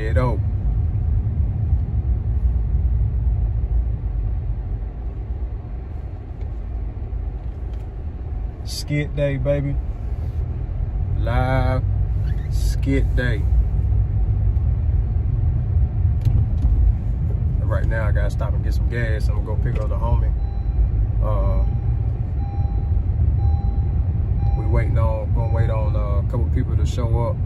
Yeah, though. Skit day, baby. Live skit day. And right now, I gotta stop and get some gas. I'm gonna go pick up the homie. Gonna wait on a couple people to show up.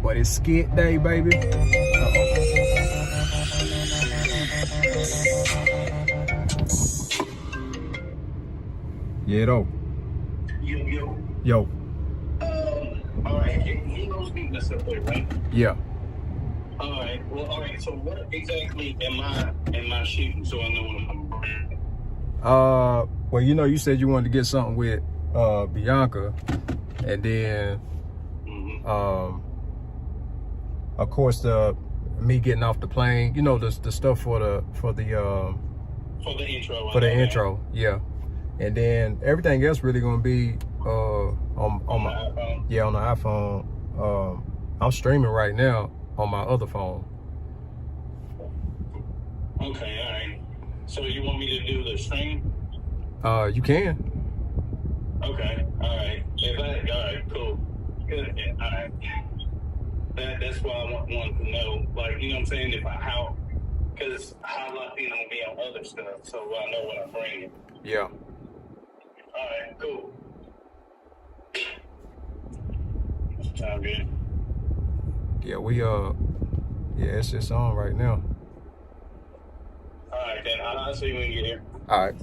But it's skit day, baby. Yeah, though. Yo. All right. He knows me messed up there, right? Yeah. All right. Well, all right. So what exactly am I shooting so I know what I'm doing? Well, you said you wanted to get something with Bianca, and then of course me getting off the plane. You know, the stuff for the intro. Yeah. And then everything else really gonna be on my iPhone. Yeah, on the iPhone. I'm streaming right now on my other phone. Okay, all right. So you want me to do the stream? You can. Okay, all right. All right, cool. Good. Yeah, all right. That's why I wanted to know, like, you know what I'm saying? Because how locked in I'm gonna be on other stuff, so I know what I'm bringing. Yeah. All right, cool. Sound good. Yeah, it's just on right now. All right, then I'll see you when you get here. All right.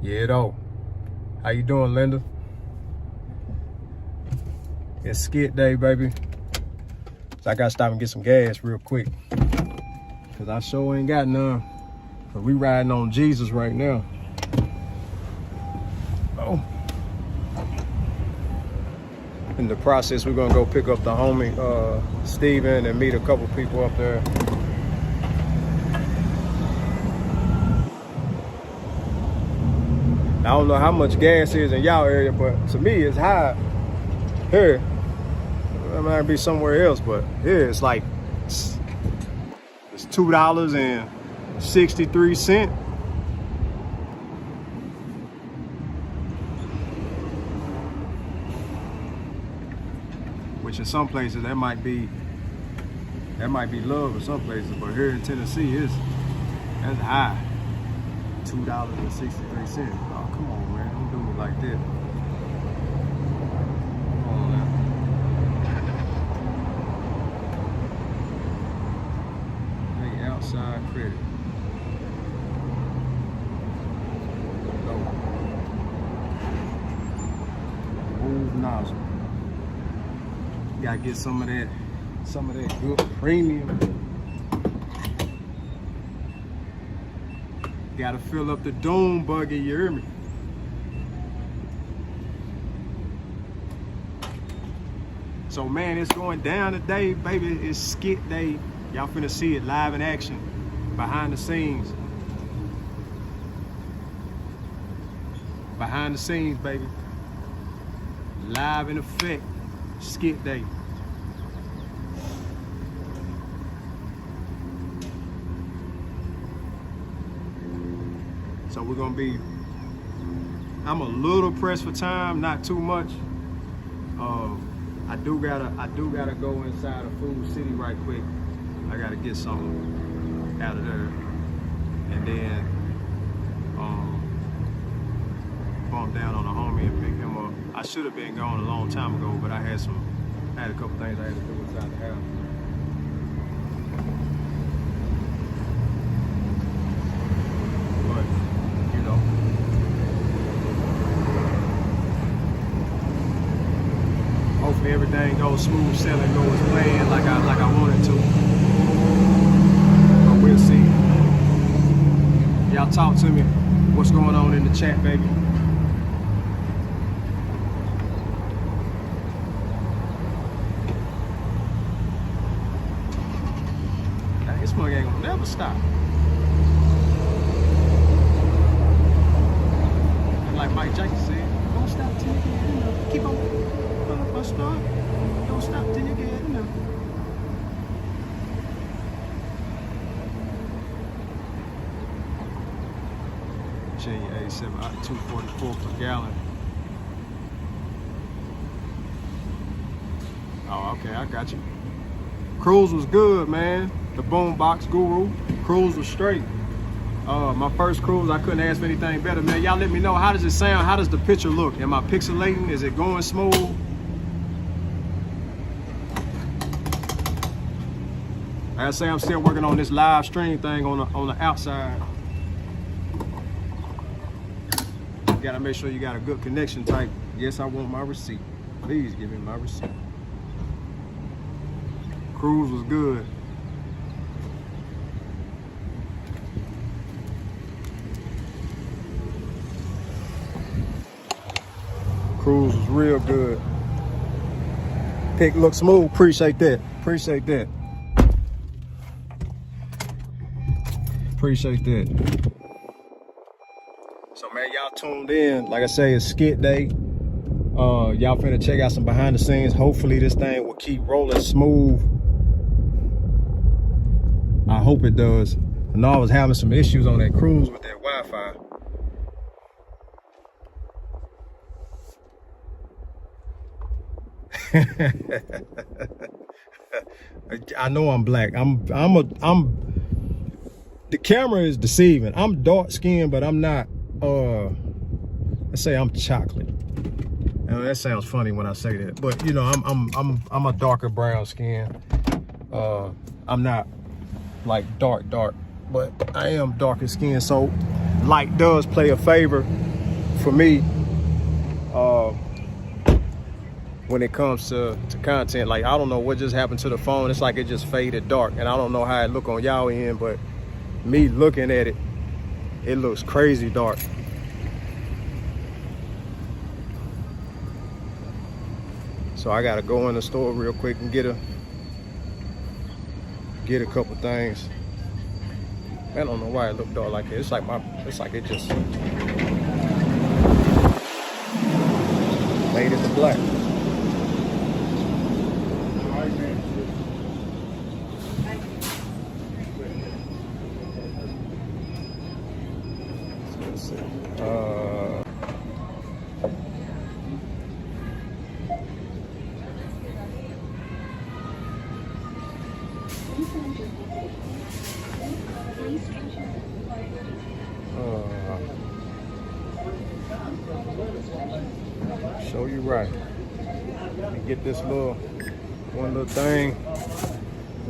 Yeah, though. How you doing, Linda? It's skit day, baby. So I gotta stop and get some gas real quick, cause I sure ain't got none. But we riding on Jesus right now. Oh. In the process, we're gonna go pick up the homie Steven and meet a couple people up there. I don't know how much gas is in y'all area, but to me it's high. Here, it might be somewhere else, but here it's like it's $2.63. Which in some places that might be love in some places, but here in Tennessee that's high. $2.63. Oh, come on, man. Don't do me like that. Come on, man. Hey, outside credit. No. Move nozzle. You gotta get some of that good premium. Gotta fill up the dome buggy, you hear me? So man, it's going down today, baby. It's skit day. Y'all finna see it live in action, behind the scenes. Behind the scenes, baby. Live in effect, skit day. So we're gonna be, I'm a little pressed for time, not too much. I do gotta go inside of Food City right quick. I gotta get something out of there. And then bump down on the homie and pick him up. I should have been gone a long time ago, but I had a couple things I had to do inside the house. Hopefully everything goes smooth sailing, goes planned like I wanted to. But we'll see. Y'all talk to me. What's going on in the chat, baby? never stop. And like Mike Jackson said, don't stop till you get enough. Keep on, start. Don't stop till you get enough. Virginia 87 out of 244 per gallon. Oh, okay, I got you. Cruise was good, man. The boombox guru. Cruise was straight. My first cruise, I couldn't ask for anything better, man. Y'all let me know, how does it sound? How does the picture look? Am I pixelating? Is it going smooth? Like I say, I'm still working on this live stream thing on the outside. You gotta make sure you got a good connection type. Yes, I want my receipt. Please give me my receipt. Cruise was good. Cruise was real good. Pick look smooth. Appreciate that. Appreciate that. Appreciate that. So man, y'all tuned in. Like I say, it's skit day. Y'all finna check out some behind the scenes. Hopefully this thing will keep rolling smooth. I hope it does. I know I was having some issues on that cruise with that Wi-Fi. I know I'm black. The camera is deceiving. I'm dark skinned, but I'm not, let's say I'm chocolate. And that sounds funny when I say that, but you know, I'm a darker brown skin. I'm not like dark, but I am darker skinned. So light does play a favor for me, when it comes to content. Like, I don't know what just happened to the phone. It's like it just faded dark, and I don't know how it look on y'all end, but me looking at it, it looks crazy dark. So I gotta go in the store real quick and get a couple things. I don't know why it looked dark like it. It's like it just made it to black. Show you right. And get this one little thing.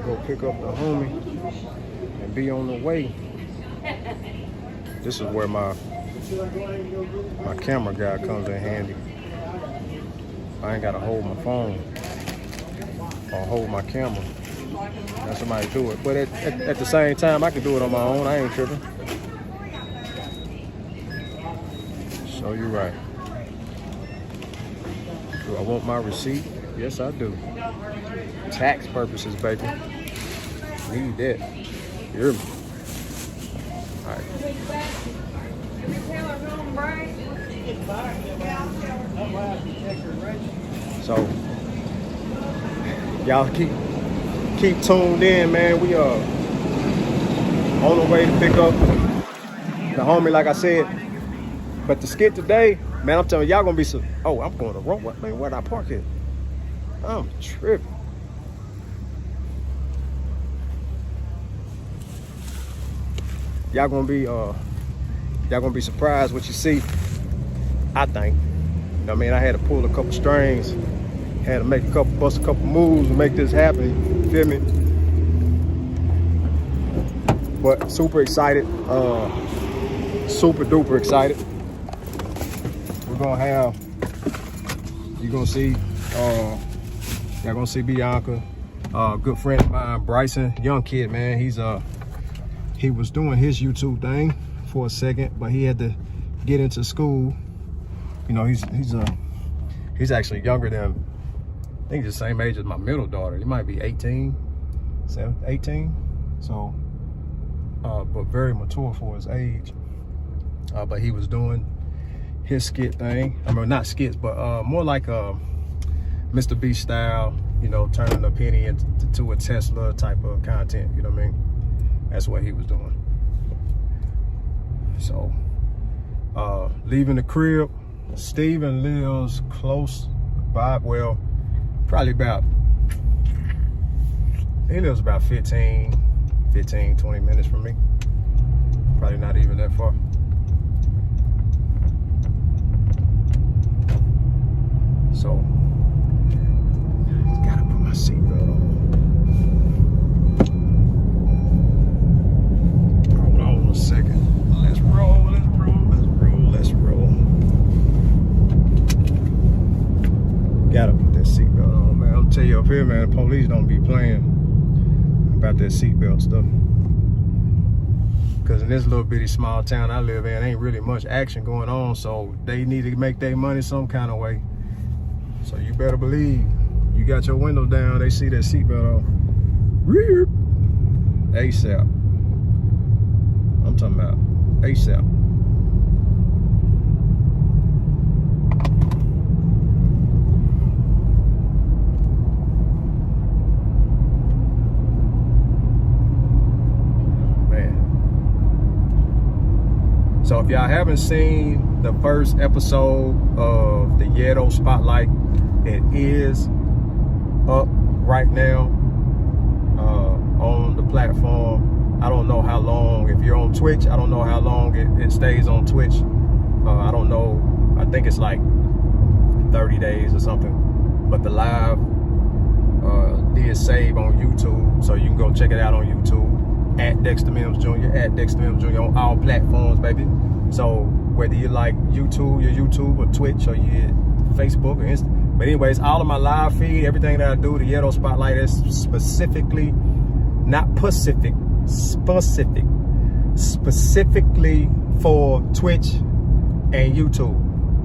Go pick up the homie and be on the way. This is where my camera guy comes in handy. I ain't gotta hold my phone or hold my camera. Let somebody do it. But at the same time, I can do it on my own. I ain't tripping. Show you right. Do I want my receipt? Yes, I do. Tax purposes, baby. Need that. You hear me? All right. So, y'all keep tuned in, man. We are on the way to pick up the homie, like I said. But the skit today, man, I'm telling y'all gonna be some. Oh, I'm going the wrong way. Man, where'd I park it? I'm tripping. Y'all gonna be surprised what you see. I think. You know what I mean? I had to pull a couple strings, had to bust a couple moves to make this happen. You feel me? But super excited. Super duper excited. We're gonna have. You're gonna see. Y'all gonna see Bianca. Good friend of mine, Bryson, young kid, man. He was doing his YouTube thing for a second, but he had to get into school. You know, he's actually younger than, I think he's the same age as my middle daughter. He might be 18. So but very mature for his age. But he was doing his skit thing. I mean, not skits, but more like Mr. Beast style, you know, turning a penny into a Tesla type of content, you know what I mean? That's what he was doing. So, leaving the crib, Steven lives close by, well, probably about, he lives about 15, 20 minutes from me. Probably not even that far. So, gotta put my seatbelt on. Hold on a second. Let's roll, let's roll, let's roll, let's roll. Gotta put that seatbelt on, man. I'm tell you up here, man, the police don't be playing about that seatbelt stuff. Cause in this little bitty small town I live in, ain't really much action going on, so they need to make their money some kind of way. So you better believe you got your window down, they see that seatbelt on. ASAP. I'm talking about ASAP. Man. So if y'all haven't seen the first episode of the Ghetto Spotlight, it is up right now on the platform. I don't know how long, if you're on Twitch, I don't know how long it stays on Twitch. I don't know, I think it's like 30 days or something. But the live did save on YouTube, so you can go check it out on YouTube at Dexter Mims Jr., at Dexter Mims Jr. on all platforms, baby. So whether you like YouTube, your YouTube, or Twitch, or your Facebook or Instagram. But anyways, all of my live feed, everything that I do, the Ghetto Spotlight is specifically, not Pacific, specifically for Twitch and YouTube.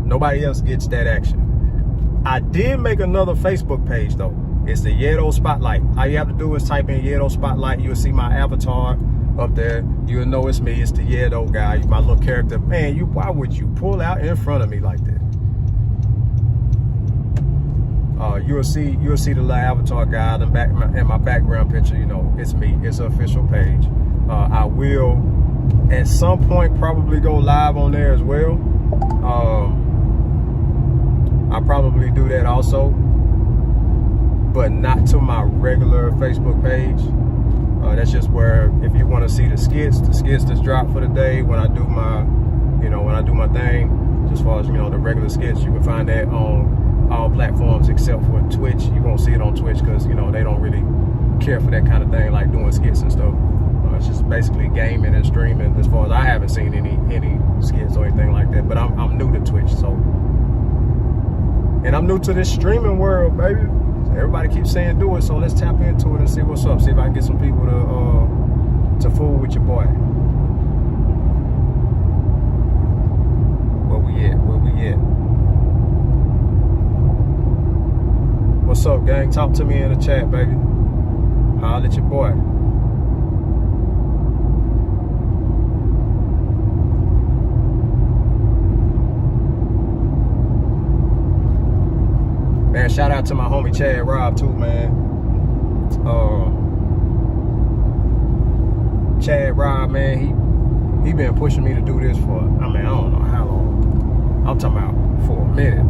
Nobody else gets that action. I did make another Facebook page though. It's the Ghetto Spotlight. All you have to do is type in Ghetto Spotlight. You'll see my avatar up there. You'll know it's me. It's the Ghetto guy, my little character. Man, why would you pull out in front of me like that? You'll see the little avatar guy in my background picture. You know, it's me. It's an official page. I will at some point probably go live on there as well. I'll probably do that also, but not to my regular Facebook page. That's just where, if you want to see the skits that's dropped for the day, when I do my thing, as far as, you know, the regular skits, you can find that on all platforms except for Twitch. You won't see it on Twitch because, you know, they don't really care for that kind of thing, like doing skits and stuff. It's just basically gaming and streaming. As far as I haven't seen any skits or anything like that, but I'm new to Twitch, so, and I'm new to this streaming world, baby. So everybody keeps saying do it, so let's tap into it and see what's up. See if I can get some people to fool with your boy. Where we at? What's up, gang? Talk to me in the chat, baby. Holla at your boy. Man, shout out to my homie Chad Rob too, man. Chad Rob, man, he been pushing me to do this for, I mean, I don't know how long. I'm talking about for a minute.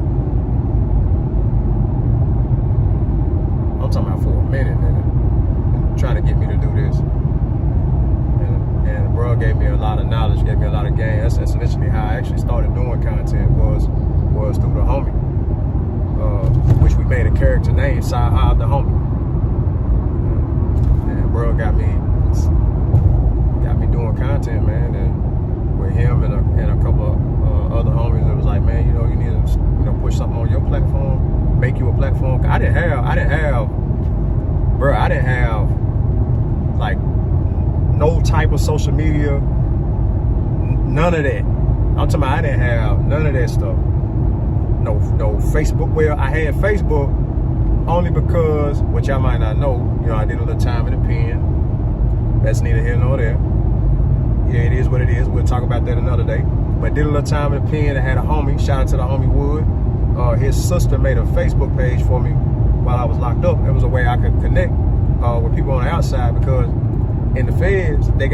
Trying to get me to do this. And bro gave me a lot of knowledge, gave me a lot of game. That's initially how I actually started doing content, was through the homie. Which we made a character name, Sahab the Homie. And bro got me doing content, man. And with him and a couple of other homies, it was like, man, you know, you need to, you know, push something on your platform, make you a platform. I didn't have like no type of social media, none of that. I'm talking about I didn't have none of that stuff. No Facebook. Well, I had Facebook only because, which y'all might not know, you know, I did a little time in the pen. That's neither here nor there. yeah, it is what it is. We'll talk about that another day. But did a little time in the pen. I had a homie. Shout out to the homie Wood. His sister made a Facebook page for me while I was locked up. It was a way I could connect with people on the outside, because in the feds they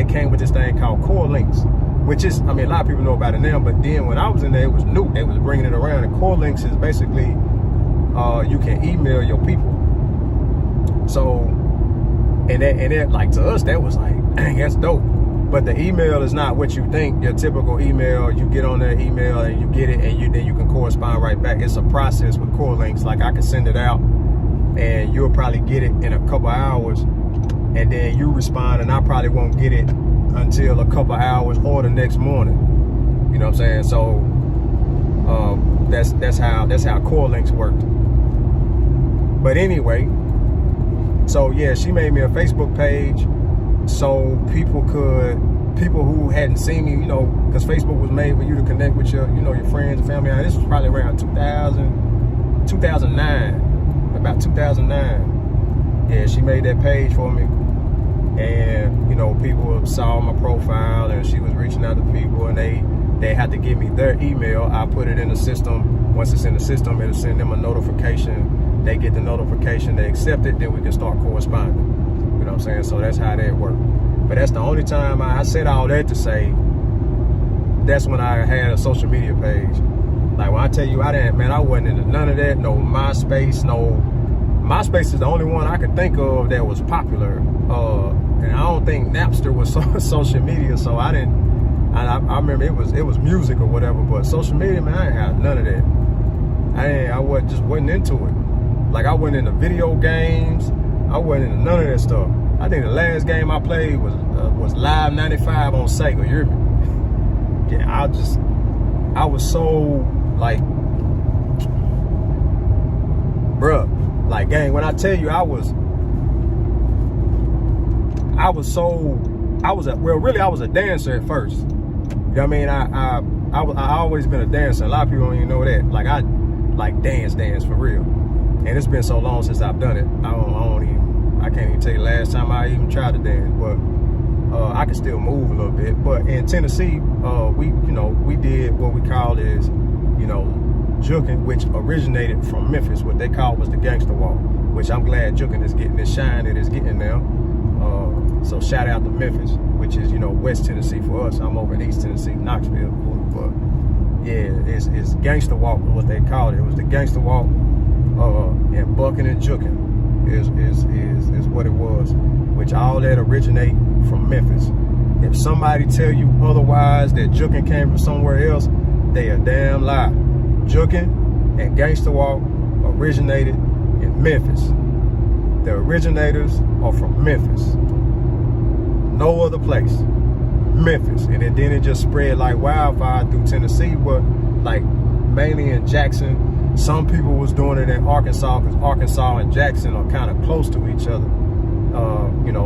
came with this thing called core links, which is, I mean, a lot of people know about it now, but then when I was in there, it was new. They was bringing it around. And core links is basically you can email your people. So, and that like, to us, that was like, dang, that's dope. But the email is not what you think. Your typical email, you get on that email and you get it, and then you can correspond right back. It's a process with core links. Like, I can send it out and you'll probably get it in a couple hours, and then you respond, and I probably won't get it until a couple hours or the next morning. You know what I'm saying? So that's how core links worked. But anyway, so yeah, she made me a Facebook page so people who hadn't seen me, you know, because Facebook was made for you to connect with your, you know, your friends and family. This was probably around 2009, about 2009. Yeah, she made that page for me. And, you know, people saw my profile, and she was reaching out to people, and they had to give me their email. I put it in the system. Once it's in the system, it'll send them a notification. They get the notification, they accept it, then we can start corresponding. You know what I'm saying? So that's how that worked. But that's the only time I said all that to say that's when I had a social media page. Like, when I tell you I wasn't into none of that. No MySpace, MySpace is the only one I could think of that was popular. And I don't think Napster was social media, so I remember it was music or whatever, but social media, man, I ain't had none of that. I wasn't into it. Like, I wasn't into video games. I wasn't into none of that stuff. I think the last game I played was Live 95 on Sega. You hear me? Yeah, I was so like, bruh, like, gang, when I tell you I was a dancer at first. You know what I mean? I always been a dancer. A lot of people don't even know that. Like, I like dance for real. And it's been so long since I've done it. I can't even tell you the last time I even tried to dance. But I can still move a little bit. But in Tennessee, we did what we call is, juking, which originated from Memphis. What they call was the gangster walk, which I'm glad juking is getting this shine that it's getting now. So shout out to Memphis, which is, West Tennessee for us. I'm over in East Tennessee, Knoxville. But yeah, it's gangster walk is what they called it. It was the gangster walk, and bucking and juking is what it was, which all that originate from Memphis. If somebody tell you otherwise, that juking came from somewhere else, they a damn lie. Juking and gangster walk originated in Memphis. The originators are from Memphis. No other place. Memphis. And then it just spread like wildfire through Tennessee, but like mainly in Jackson. Some people was doing it in Arkansas, because Arkansas and Jackson are kind of close to each other,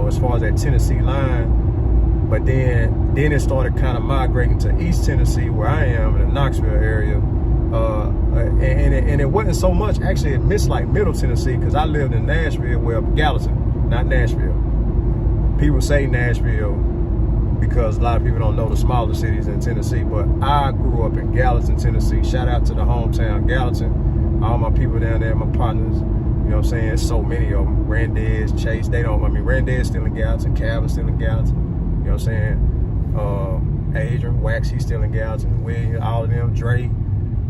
as far as that Tennessee line. But then it started kind of migrating to East Tennessee, where I am, in the Knoxville area. And it wasn't so much, actually it missed like Middle Tennessee, because I lived in Nashville, well, Gallatin, not Nashville. People say Nashville because a lot of people don't know the smaller cities in Tennessee, but I grew up in Gallatin, Tennessee. Shout out to the hometown, Gallatin. All my people down there, my partners, you know what I'm saying? There's so many of them. Randez, Chase, Randez still in Gallatin, Calvin still in Gallatin, you know what I'm saying? Adrian, Wax, he's still in Gallatin, William, all of them, Dre,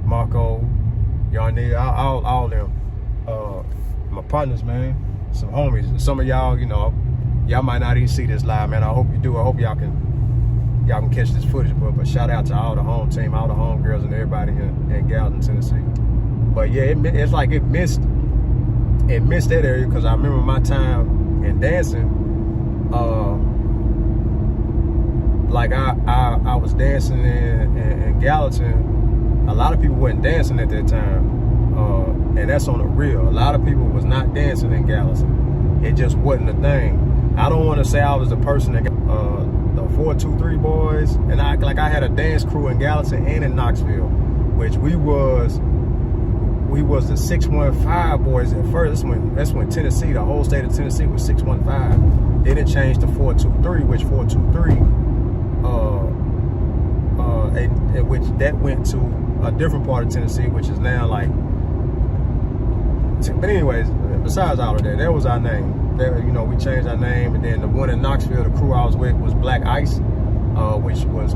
Marco, Yarnell, all of them. My partners, man, some homies. Some of y'all, y'all might not even see this live, man. I hope you do. I hope y'all can catch this footage. But shout out to all the home team, all the home girls, and everybody in Gallatin, Tennessee. But yeah, it's like it missed that area, because I remember my time in dancing. Like I was dancing in Gallatin. A lot of people wasn't dancing at that time, and that's on the real. A lot of people was not dancing in Gallatin. It just wasn't a thing. I don't want to say I was the person that got the 423 boys, and I had a dance crew in Gallatin and in Knoxville, which we was the 615 boys at first. That's when Tennessee, the whole state of Tennessee, was 615. Then it changed to 423, which 423 which that went to a different part of Tennessee, which is now like. But anyways, besides all of that, that was our name. There, you know, we changed our name, and then the one in Knoxville, the crew I was with was Black Ice, which was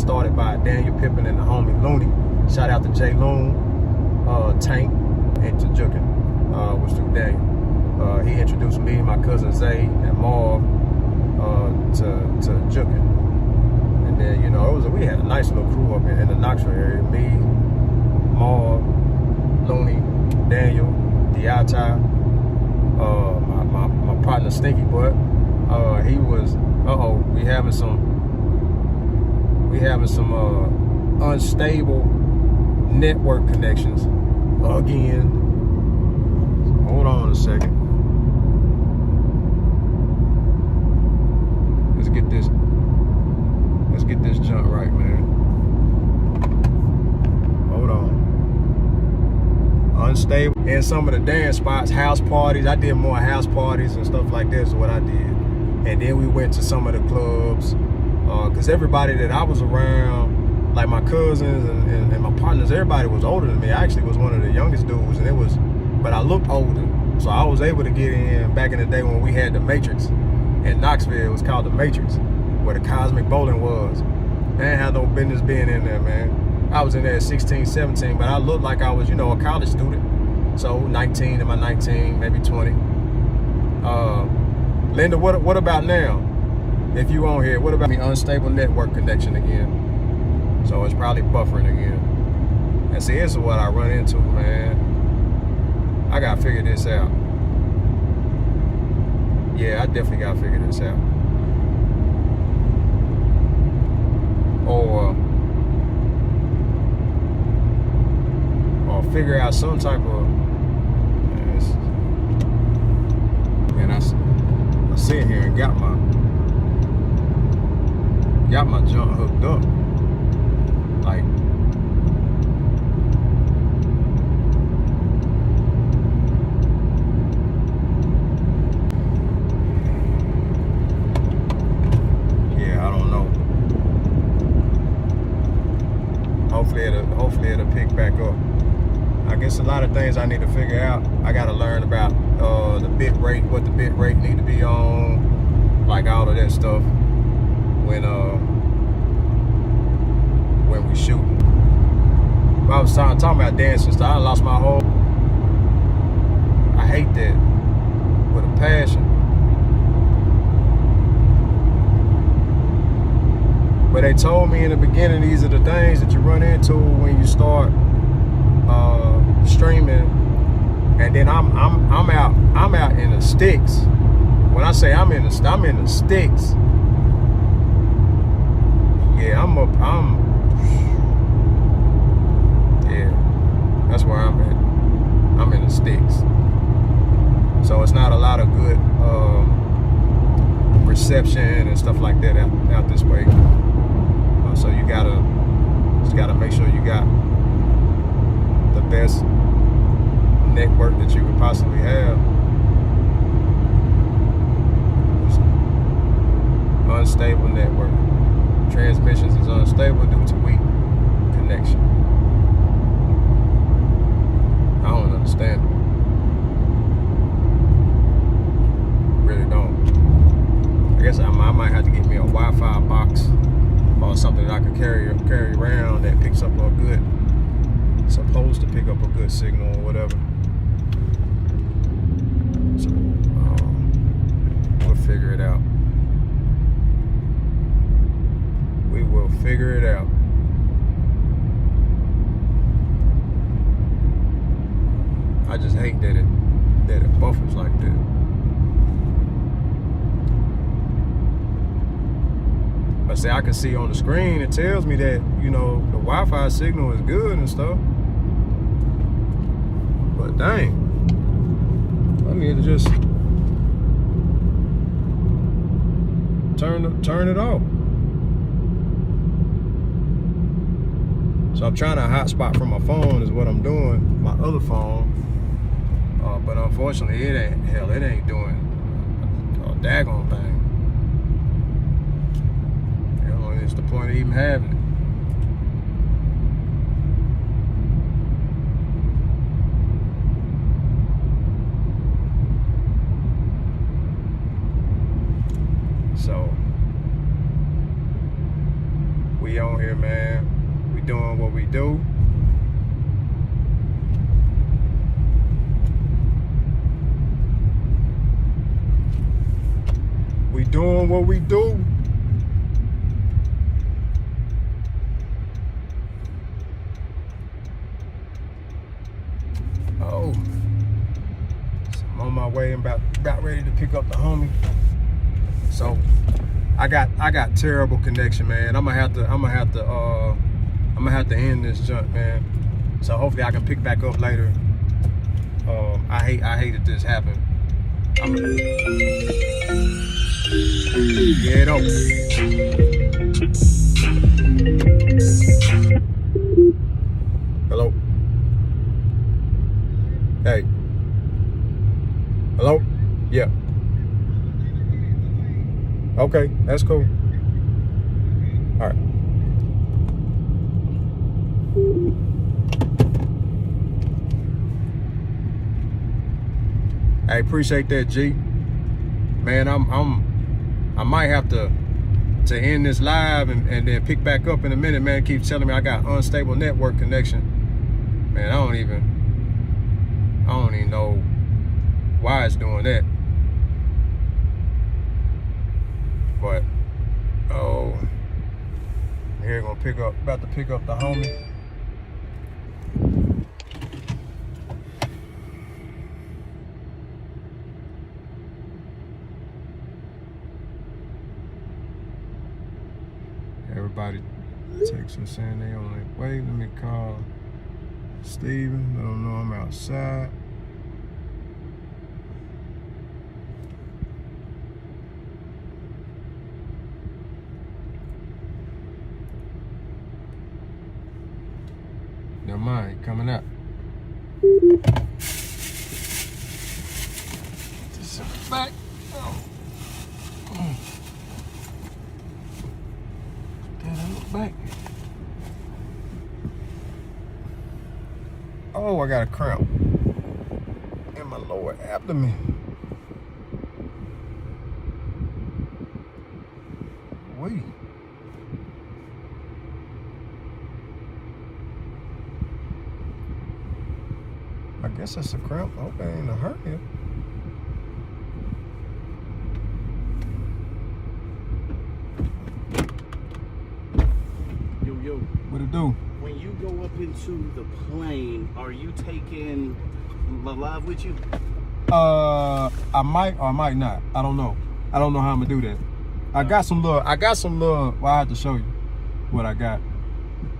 started by Daniel Pippin and the homie Looney. Shout out to Jay Loon, Tank, and to Jukin, was through Daniel. He introduced me, my cousin Zay, and Marv to Jukin. And then, you know, we had a nice little crew up in the Knoxville area. Me, Marv, Looney, Daniel, Diata, my partner Stinky Butt. He was we having some unstable network connections again. Hold on a second. Let's get this junk right, man. Hold on. Unstable. And some of the dance spots, house parties. I did more house parties and stuff like that is what I did. And then we went to some of the clubs. Because everybody that I was around, like my cousins and my partners, everybody was older than me. I actually was one of the youngest dudes, but I looked older. So I was able to get in back in the day when we had the Matrix in Knoxville. It was called the Matrix, where the Cosmic Bowling was. I ain't had no business being in there, man. I was in there at 16, 17, but I looked like I was, you know, a college student. So 19, am I 19, maybe 20. Linda, what about now? If you on here, what about the unstable network connection again? So it's probably buffering again. And see, this is what I run into, man. I gotta figure this out. Yeah, I definitely gotta figure this out. Or figure out some type of. And I sit here and got my junk hooked up. Like, yeah, I don't know. Hopefully it'll pick back up. I guess a lot of things I need to figure out. I gotta learn about the bit rate, what the bit rate need to be on, like all of that stuff when we shoot. I was talking about dancing stuff. I lost my whole. I hate that with a passion. But they told me in the beginning, these are the things that you run into when you start streaming. And then I'm out in the sticks. When I say I'm in the sticks. Yeah, yeah, that's where I'm at. I'm in the sticks. So it's not a lot of good reception and stuff like that out this way. So you just gotta make sure you got the best network that you could possibly have. Unstable network. Transmissions is unstable due to weak connection. I don't understand it. Really don't. I guess I might have to get me a Wi-Fi box or something that I can carry around that picks up a good, supposed to pick up a good signal or whatever. So we'll figure it out. We will figure it out. I just hate that it buffers like that. But see, I can see on the screen, it tells me that, you know, the Wi-Fi signal is good and stuff. But dang, I need to just turn it off. So I'm trying to hotspot from my phone is what I'm doing, my other phone. But unfortunately, it ain't doing a daggone thing. it's the point of even having it. So we on here, man. We doing what we do. We doing what we do. Oh, so I'm on my way. I'm about ready to pick up the homie. So I got terrible connection, man. I'm gonna have to end this junk, man. So hopefully I can pick back up later. I hate that this happened. Yeah, it open. Hello. Hey. Hello? Yeah. Okay, that's cool. All right. I appreciate that, G. Man, I might have to end this live and then pick back up in a minute, man. Keep telling me I got unstable network connection. Man, I don't even know why it's doing that. But here about to pick up the homie. Everybody texts us saying they on their way. Let me call Steven. Let him know I'm outside. Never mind, coming up. This is back. Oh. Look back. Oh, I got a cramp in my lower abdomen. Wait. I guess that's a cramp. I hope it ain't a hernia. What it do? When you go up into the plane, are you taking live with you? I might or I might not. I don't know. I don't know how I'm gonna do that. I got some little, well, I have to show you what I got.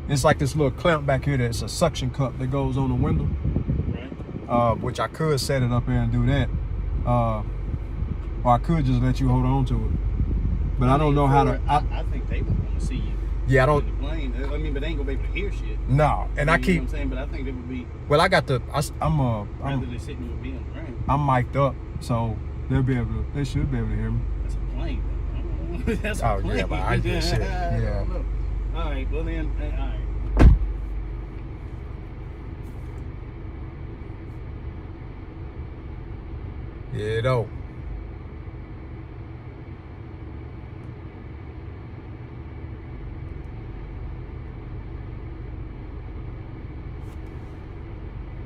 It's like this little clamp back here that's a suction cup that goes on the window. Right. Which I could set it up there and do that. Or I could just let you hold on to it. But I don't know how to. I think they would want to see you. Yeah, I don't. In the plane. I mean, but they ain't gonna be able to hear shit. No, and I keep. You know what I'm saying, but I think it would be. Well, I got the. Rather than sitting with me on the plane. I'm mic'd up, so they'll be able to. They should be able to hear me. That's a plane. That's a plane. Oh yeah, but I just said yeah. All right, well then, all right. Yeah, though.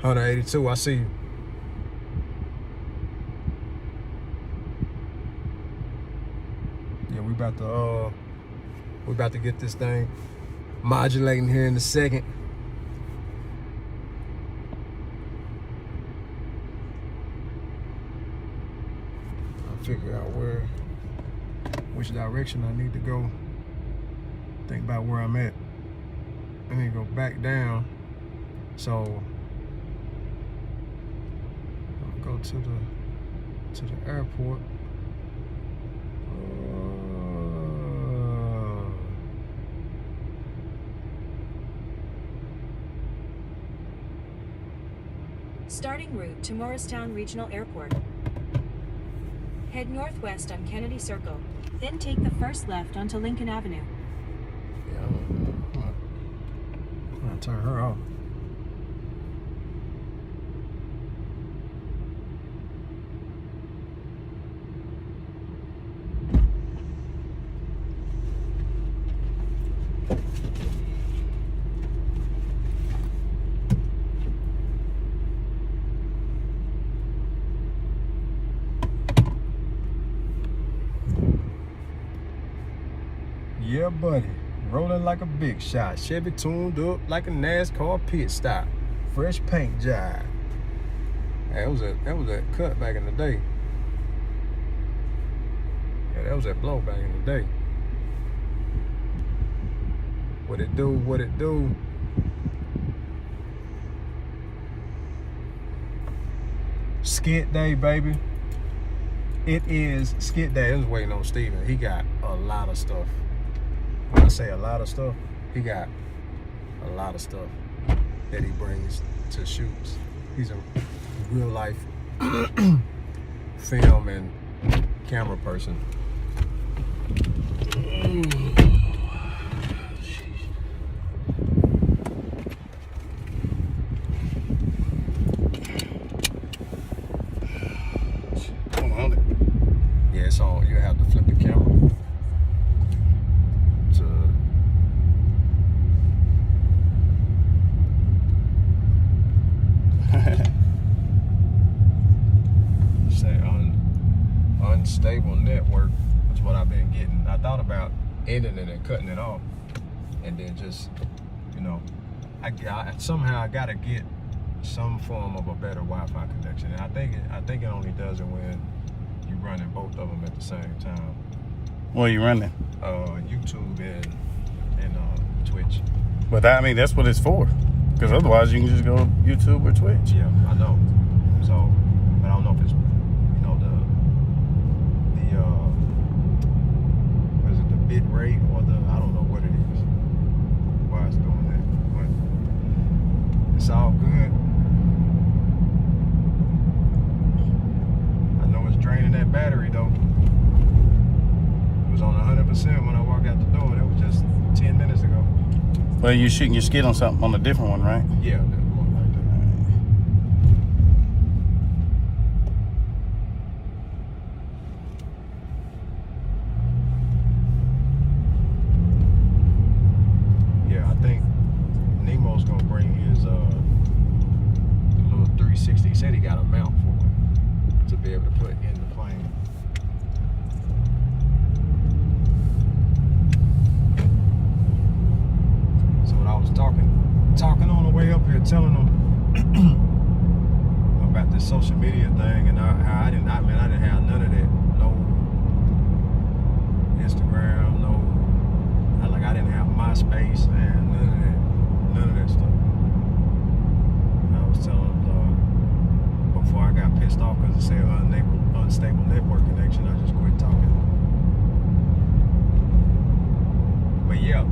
$182, I see you. Yeah, we about to get this thing modulating here in a second. I'll figure out which direction I need to go. Think about where I'm at. I need to go back down. So I'm gonna go to the airport. Starting route to Morristown Regional Airport. Head northwest on Kennedy Circle, then take the first left onto Lincoln Avenue. turn her off. Yeah, buddy. Rolling like a big shot. Chevy tuned up like a NASCAR pit stop. Fresh paint job. That was that cut back in the day. Yeah, that was that blow back in the day. What it do? What it do? Skit day, baby. It is skit day. I was waiting on Steven. He got a lot of stuff. When I say a lot of stuff, he got a lot of stuff that he brings to shoots. He's a real life film and camera person. Yeah, it's on. You have to flip the camera. Unstable network is what I've been getting. I thought about ending it and cutting it off, and then just, you know, I somehow I gotta get some form of a better Wi-Fi connection. And I think it only does it when you running both of them at the same time. What are you running? YouTube and Twitch. But that, I mean, that's what it's for. Because otherwise, you can just go YouTube or Twitch. Yeah, I know. So, but I don't know if it's, what is it, the bit rate or I don't know what it is, why it's doing that, but it's all good. I know it's draining that battery though. It was on 100% when I walked out the door. That was just 10 minutes ago. Well, you're shooting your skit on something, on a different one, right? Yeah, that one like that. I think Nemo's gonna bring his little 360. He said he got a mount for it to be able to put in the plane. So what I was talking on the way up here, telling them about this social media thing and how I didn't have none of that. No Instagram, I didn't have MySpace, man, none of that stuff. And I was telling them before I got pissed off because it said unstable network connection, I just quit talking. But yeah,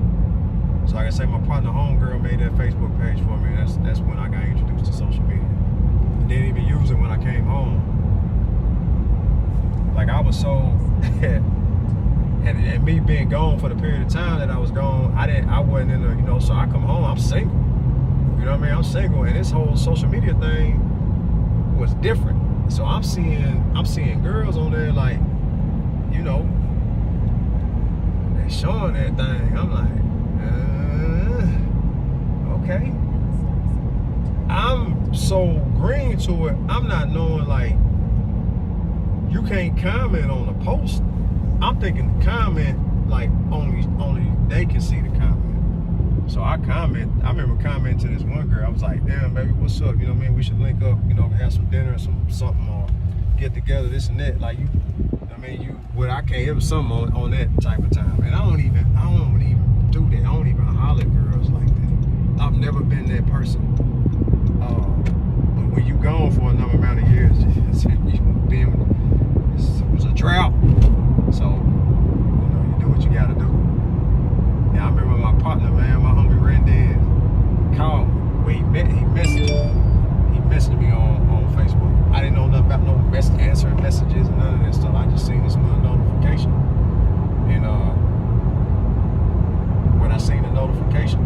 so like I say, my partner homegirl made that Facebook page for me. That's when I got introduced to social media. Didn't even use it when I came home. Like I was so. And me being gone for the period of time that I was gone, I wasn't in the, so I come home, I'm single. You know what I mean? I'm single, and this whole social media thing was different. So I'm seeing girls on there like, they showing that thing. I'm like, okay. I'm so green to it, I'm not knowing like, you can't comment on a post. I'm thinking comment like only they can see the comment. So I remember commenting to this one girl. I was like, damn baby, what's up? You know what I mean? We should link up, have some dinner or something or get together, this and that. Like I can't have something on that type of time. And I don't even do that. I don't even holler at girls like that. I've never been that person. But when you gone for a number amount of years, it was a drought. So, you do what you gotta do. Yeah, I remember my partner, man, my homie Randy, called me. Well, he messaged me on Facebook. I didn't know nothing about no answering messages and none of that stuff. I just seen this little notification. And when I seen the notification,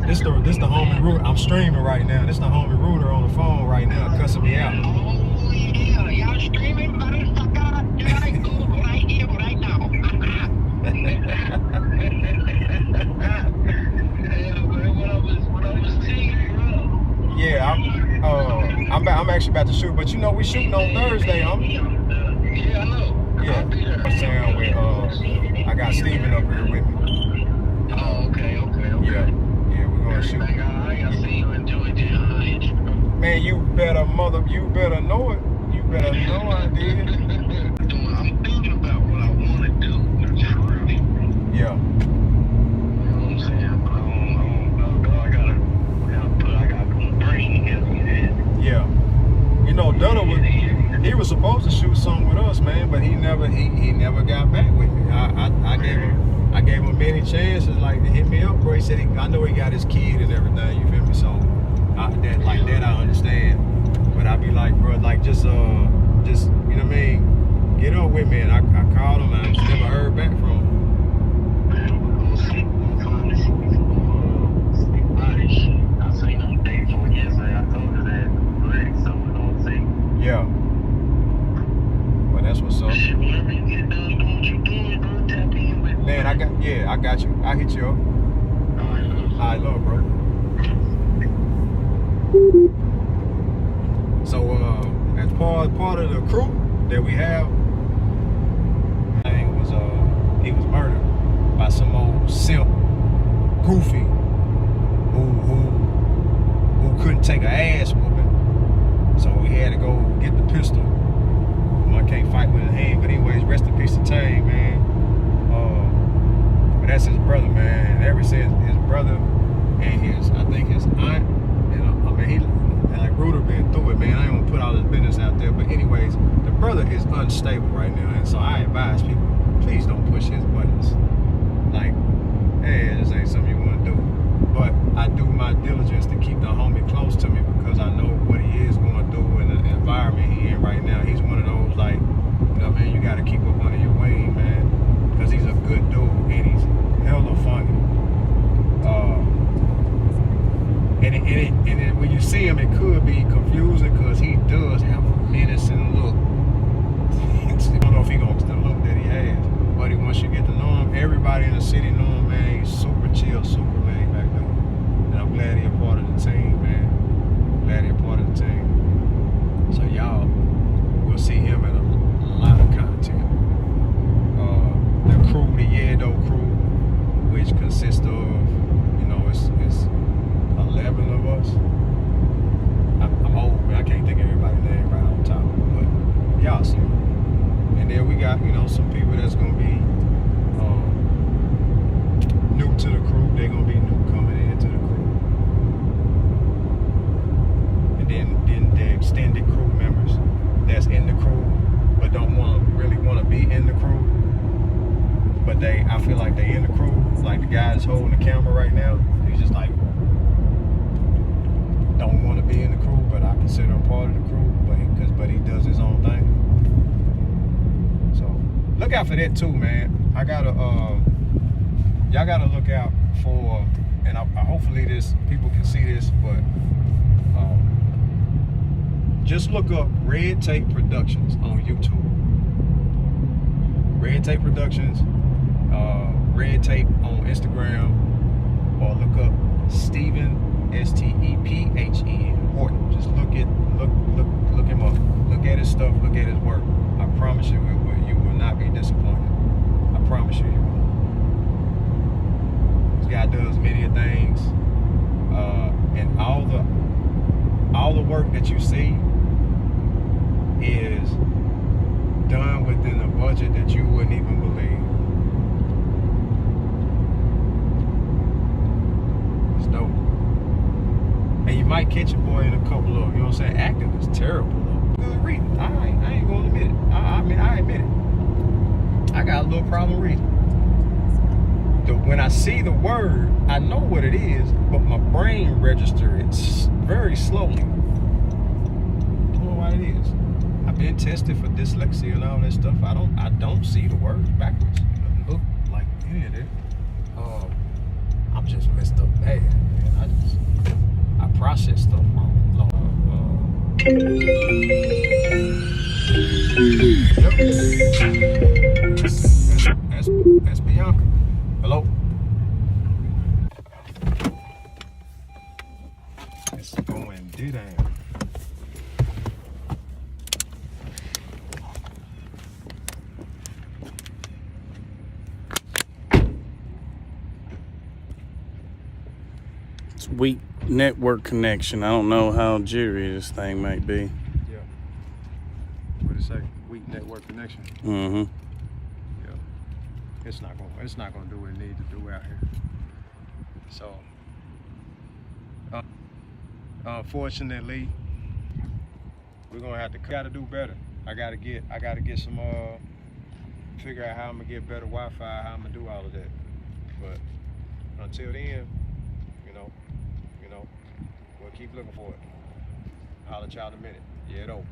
This the homie Rooter. I'm streaming right now. This the homie Rooter on the phone right now, cussing me out. Oh, yeah. Y'all streaming, motherfucker. Right, cool. Right here, right now. Yeah, I'm actually about to shoot, but you know we shooting on Thursday, Yeah, I know. Yeah. I'll be there. I'm saying with I got Steven up here with me. Oh, okay. Yeah, we're gonna shoot. I see you enjoy it. Man, you better know it. You better know I did. I'm thinking about what I want to do. Yeah. You know what I'm saying? But I don't know. I gotta bring him. Yeah. You know, he was supposed to shoot something with us, man, but he never got back with me. I gave him many chances, like to hit me up, bro. He said I know he got his kid and everything. You feel me? So that I understand. But I be like, bro, like just you know what I mean? Get up with me. And I called him and I just never heard back from him. Yeah. Well, that's what's up. Whenever you get done doing what you doing, bro, tap in with me. Man, I got you. I hit you up. I love, bro. So, as part of the crew that we have, he was murdered by some old simp, goofy, who couldn't take an ass whooping. So he had to go get the pistol. I can't fight with his hand, but anyways, rest in peace to Tang, man. But that's his brother, man. Ever since his brother and I think his aunt, and I mean, like Rooter been through it, man. I ain't gonna put all his business out there, but anyways, the brother is unstable right now, and so I advise people, please don't push his buttons. Like, hey, this ain't something you want to do. But I do my diligence to keep the homie close to me because I know what he is going through in the environment he in right now. He's one of those, like, you know, man, you got to keep up under your wing, man, because he's a good dude and he's hella funny. And when you see him, it could be confusing because he does have a menacing look. I don't know if he gonna the look that he has, but once you get to know him, everybody in the city know him, man. He's super chill, super laid back dude. And I'm glad he's a part of the team, man. Glad he's a part of the team. So y'all will see him in a lot of content. The crew, the Yedo crew, which consists of, you know, it's 11 of us. I'm old, man. I can't think of everybody's name right on top, but y'all see him. And then we got, you know, some people that's gonna be new to the crew. They're gonna be new coming into the crew. And then the extended crew members that's in the crew but don't really want to be in the crew. But I feel like they in the crew. Like the guy that's holding the camera right now, he's just like don't want to be in the crew, but I consider him part of the crew. But he does his own thing. So look out for that too, man. Y'all gotta look out for, and hopefully people can see this, but just look up Red Tape Productions on YouTube. Red Tape Productions, Red Tape on Instagram, or look up Stephen Stephen Horton. Just look him up. Look at his stuff. Look at his work. I promise you, you will not be disappointed. I promise you will. This guy does many things, and all the work that you see is done within a budget that you wouldn't even believe. It's dope. And you might catch a boy in a couple of, you know what I'm saying, acting is terrible though. Good reading. I ain't gonna admit it. I mean, I admit it. I got a little problem reading. When I see the word, I know what it is, but my brain registers it very slowly. I don't know what it is. I've been tested for dyslexia and all that stuff. I don't see the words backwards. It doesn't look like any of that. I'm just messed up bad, man. I process stuff wrong. That's Bianca. Hello? It's going down. It's weak network connection. I don't know how jittery this thing might be. Yeah. What did it say? Weak network connection. Mm-hmm. Yeah. It's not gonna do what it needs to do out here. So unfortunately, we're gonna have to gotta do better. I gotta get some figure out how I'm gonna get better Wi-Fi, how I'm gonna do all of that. But until then, you know, we'll keep looking for it. Holler at y'all in a minute. Yeah, though.